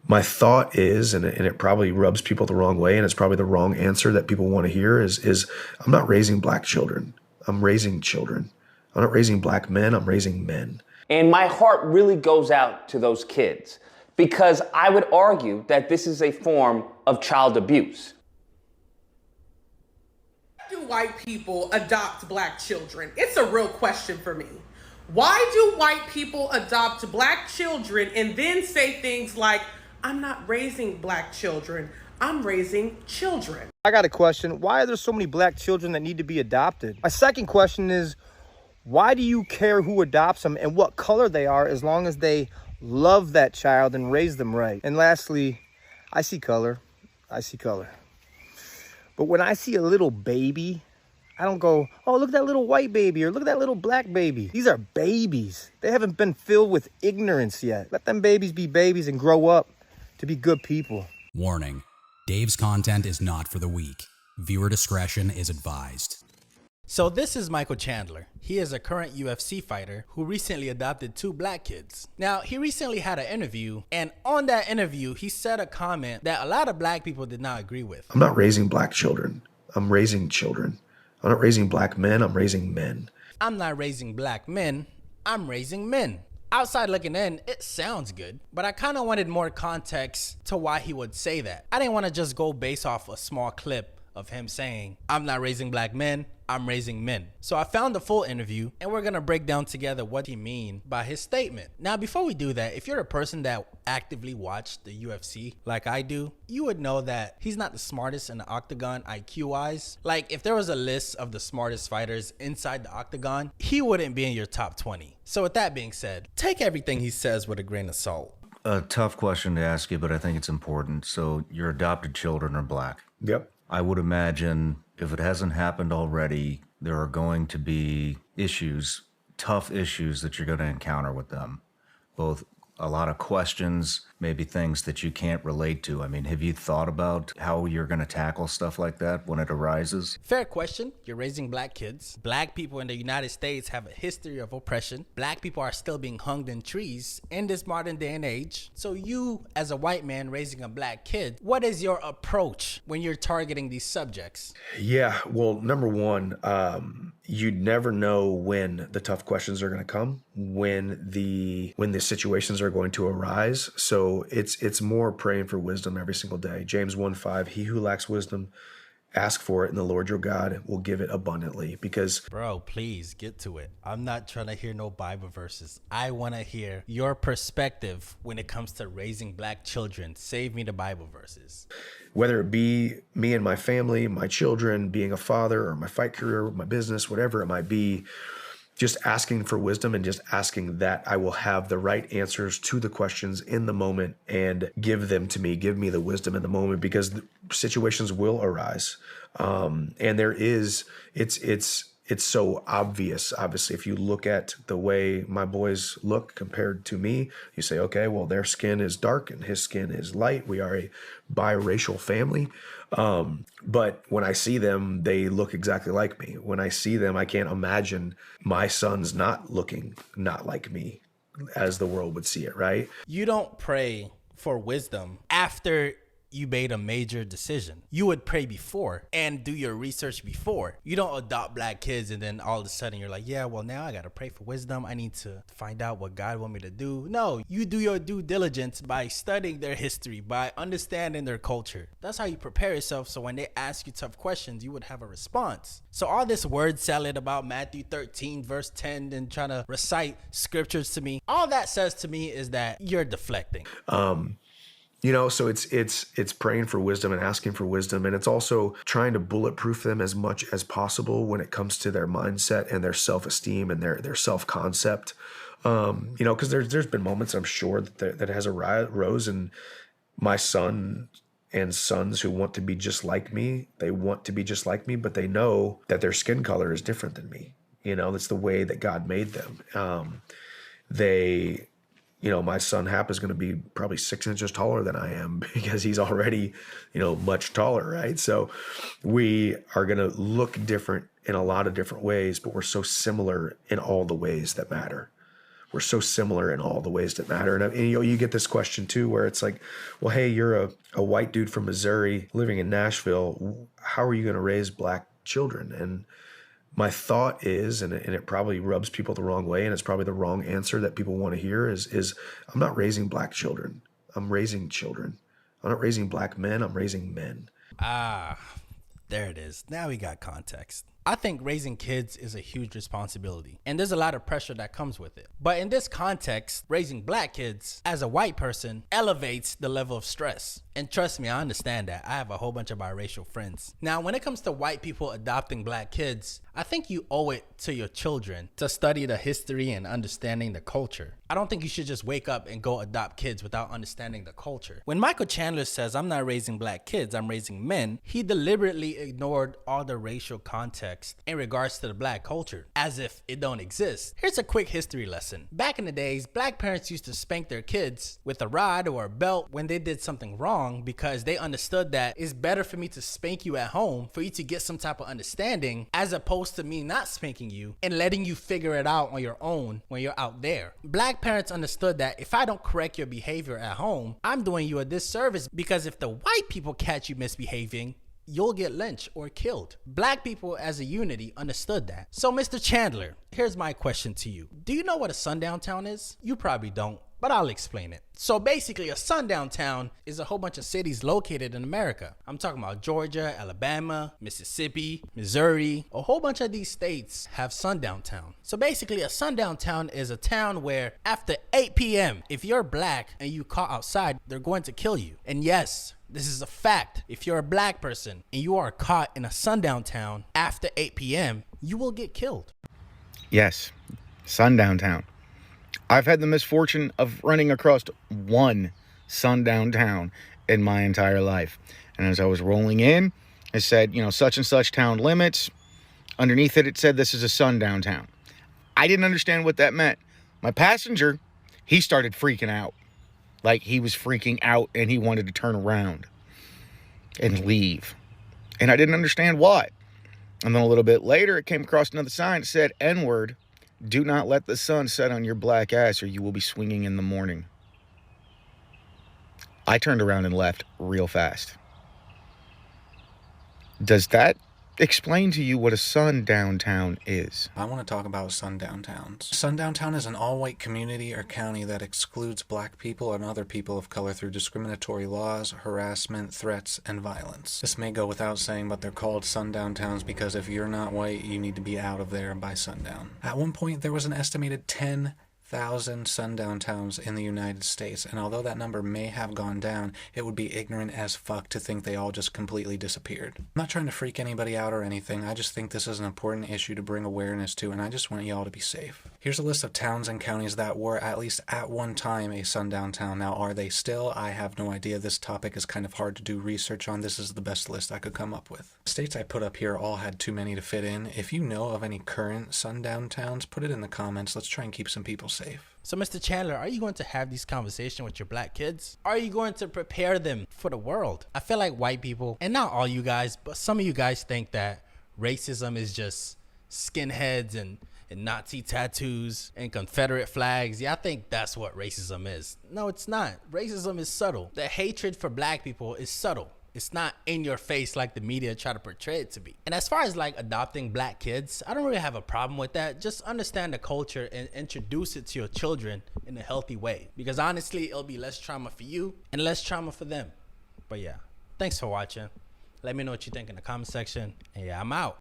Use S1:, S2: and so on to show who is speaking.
S1: My thought is, and it probably rubs people the wrong way, and it's probably the wrong answer that people want to hear is I'm not raising black children. I'm raising children. I'm not raising black men. I'm raising men.
S2: And my heart really goes out to those kids because I would argue that this is a form of child abuse.
S3: Do white people adopt black children? It's a real question for me. Why do white people adopt black children and then say things like, I'm not raising black children, I'm raising children?
S4: I got a question. Why are there so many black children that need to be adopted? My second question is, why do you care who adopts them and what color they are as long as they love that child and raise them right? And lastly, I see color. I see color. But when I see a little baby, I don't go, oh, look at that little white baby or look at that little black baby. These are babies. They haven't been filled with ignorance yet. Let them babies be babies and grow up to be good people.
S5: Warning: Dave's content is not for the weak. Viewer discretion is advised.
S6: So this is Michael Chandler. He is a current UFC fighter who recently adopted 2 black kids. Now, he recently had an interview, and on that interview, he said a comment that a lot of black people did not agree with.
S1: I'm not raising black children. I'm raising children. I'm not raising black men. I'm raising men.
S6: I'm not raising black men. I'm raising men. Outside looking in, it sounds good, but I kind of wanted more context to why he would say that. I didn't want to just go based off a small clip of him saying, I'm not raising black men, I'm raising men. So I found the full interview and we're gonna break down together what he mean by his statement. Now, before we do that, if you're a person that actively watched the UFC like I do, you would know that he's not the smartest in the octagon IQ wise. Like if there was a list of the smartest fighters inside the octagon, he wouldn't be in your top 20. So with that being said, take everything he says with a grain of salt.
S7: A tough question to ask you, but I think it's important. So your adopted children are black.
S1: Yep.
S7: I would imagine if it hasn't happened already, there are going to be issues, tough issues that you're going to encounter with them. Both a lot of questions, maybe things that you can't relate to. I mean, have you thought about how you're going to tackle stuff like that when it arises?
S6: Fair question. You're raising black kids. Black people in the United States have a history of oppression. Black people are still being hung in trees in this modern day and age. So you, as a white man raising a black kid, what is your approach when you're targeting these subjects?
S1: Yeah, well, number one, you'd never know when the tough questions are going to come, when the situations are going to arise. So it's more praying for wisdom every single day. James 1:5, he who lacks wisdom, ask for it, and the Lord your God will give it abundantly. Because
S6: bro, please get to it. I'm not trying to hear no Bible verses. I want to hear your perspective when it comes to raising black children. Save me the Bible verses.
S1: Whether it be me and my family, my children, being a father, or my fight career, my business, whatever it might be, just asking for wisdom and just asking that I will have the right answers to the questions in the moment and give them to me. Give me the wisdom in the moment, because the situations will arise. And it's so obvious. Obviously, if you look at the way my boys look compared to me, you say, okay, well, their skin is dark and his skin is light. We are a biracial family. But when I see them, they look exactly like me. When I see them, I can't imagine my sons not looking not like me as the world would see it, right?
S6: You don't pray for wisdom after you made a major decision. You would pray before and do your research before. You don't adopt black kids and then all of a sudden you're like, yeah, well, now I got to pray for wisdom. I need to find out what God want me to do. No, you do your due diligence by studying their history, by understanding their culture. That's how you prepare yourself, so when they ask you tough questions, you would have a response. So all this word salad about Matthew 13 verse 10 and trying to recite scriptures to me, all that says to me is that you're deflecting.
S1: So it's praying for wisdom and asking for wisdom. And it's also trying to bulletproof them as much as possible when it comes to their mindset and their self-esteem and their self-concept. Because there's been moments, I'm sure, that has arose, and my son and sons who want to be just like me, they want to be just like me, but they know that their skin color is different than me. That's the way that God made them. My son Hap is going to be probably 6 inches taller than I am because he's already, much taller, right? So we are going to look different in a lot of different ways, but we're so similar in all the ways that matter. we're so similar in all the ways that matter. And you get this question too, where it's like, well, hey, you're a white dude from Missouri living in Nashville. How are you going to raise black children? And my thought is, and it probably rubs people the wrong way, and it's probably the wrong answer that people want to hear, is I'm not raising black children. I'm raising children. I'm not raising black men. I'm raising men.
S6: There it is. Now we got context. I think raising kids is a huge responsibility, and there's a lot of pressure that comes with it. But in this context, raising black kids as a white person elevates the level of stress. And trust me, I understand that. I have a whole bunch of biracial friends. Now, when it comes to white people adopting black kids, I think you owe it to your children to study the history and understanding the culture. I don't think you should just wake up and go adopt kids without understanding the culture. When Michael Chandler says, I'm not raising black kids, I'm raising men, he deliberately ignored all the racial context in regards to the black culture, as if it don't exist. Here's a quick history lesson. Back in the days, black parents used to spank their kids with a rod or a belt when they did something wrong, because they understood that it's better for me to spank you at home for you to get some type of understanding, as opposed to me not spanking you and letting you figure it out on your own when you're out there. Black parents understood that if I don't correct your behavior at home, I'm doing you a disservice, because if the white people catch you misbehaving, you'll get lynched or killed. Black people as a unity understood that. So Mr. Chandler, here's my question to you. Do you know what a sundown town is? You probably don't, but I'll explain it. So basically, a sundown town is a whole bunch of cities located in America. I'm talking about Georgia, Alabama, Mississippi, Missouri. A whole bunch of these states have sundown town. So basically, a sundown town is a town where after 8 p.m., if you're black and you caught outside, they're going to kill you. And yes, this is a fact. If you're a black person and you are caught in a sundown town after 8 p.m., you will get killed.
S8: Yes, sundown town. I've had the misfortune of running across one sundown town in my entire life. And as I was rolling in, it said, such and such town limits. Underneath it, it said this is a sundown town. I didn't understand what that meant. My passenger, he started freaking out. Like he was freaking out and he wanted to turn around and leave. And I didn't understand why. And then a little bit later, it came across another sign that said, N-word. Do not let the sun set on your black ass or you will be swinging in the morning. I turned around and left real fast. Does that explain to you what a sundown town is?
S9: I want to talk about sundown towns. Sundown town is an all-white community or county that excludes black people and other people of color through discriminatory laws, harassment, threats, and violence. This may go without saying, but they're called sundown towns because if you're not white, you need to be out of there by sundown. At one point, there was an estimated 10,000 sundown towns in the United States, and although that number may have gone down, it would be ignorant as fuck to think they all just completely disappeared. I'm not trying to freak anybody out or anything, I just think this is an important issue to bring awareness to, and I just want y'all to be safe. Here's a list of towns and counties that were, at least at one time, a sundown town. Now, are they still? I have no idea. This topic is kind of hard to do research on. This is the best list I could come up with. The states I put up here all had too many to fit in. If you know of any current sundown towns, put it in the comments. Let's try and keep some people safe.
S6: So Mr. Chandler, are you going to have these conversations with your black kids? Are you going to prepare them for the world? I feel like white people, and not all you guys, but some of you guys think that racism is just skinheads and Nazi tattoos and Confederate flags. Yeah, I think that's what racism is. No, it's not. Racism is subtle. The hatred for black people is subtle. It's not in your face like the media try to portray it to be. And as far as like adopting black kids, I don't really have a problem with that. Just understand the culture and introduce it to your children in a healthy way. Because honestly, it'll be less trauma for you and less trauma for them. But yeah, thanks for watching. Let me know what you think in the comment section. And yeah, I'm out.